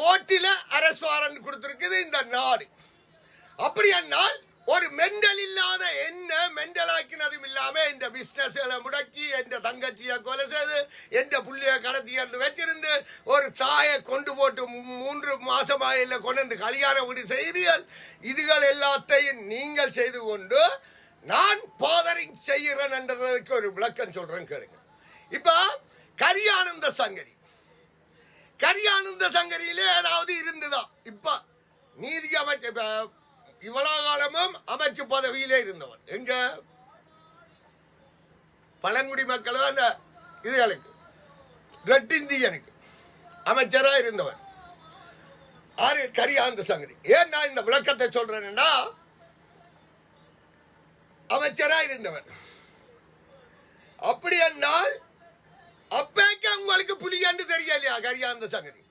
கோர்ட்டில் அரசு வாரண்ட் கொடுத்துருக்குது இந்த நாடு. அப்படி என்னால் ஒரு மெண்டல் இல்லாத என்ன மெண்டலாக்கினதும் இல்லாம இந்த பிசினஸ்களை முடக்கி என் தங்கச்சியை கொலை செய்து என் புள்ளைய கடத்தி என்று வச்சிருந்து ஒரு தாயை கொண்டு போட்டு 3 மாசமாக இல்லை கொண்டு வந்து கல்யாண வீடு செய்கிறீர்கள். இதுகள் எல்லாத்தையும் நீங்கள் செய்து கொண்டு நான் பாதரிங் செய்கிறேன் என்றதுக்கு ஒரு விளக்கம் சொல்றேன் கேளுங்க. இப்ப கரியானந்த சங்கரியிலே ஏதாவது இருந்ததா? இப்ப நீதி அமைச்சர் இவ்வளவு காலமும் அமைச்சு பதவியிலே இருந்தவன் எங்க பழங்குடி மக்களும் அந்த இதுகளுக்கு ரெட் இந்தியனுக்கு அமைச்சரா இருந்தவன் ஆறு கரியானந்த சங்கரி. ஏன் நான் இந்த விளக்கத்தை சொல்றேன்னா அமைச்சரா இருந்தவன். அப்படி என்னால் அப்பேக்க உங்களுக்கு புலியாண்டு தெரியலையா கரியானந்த சங்கரி?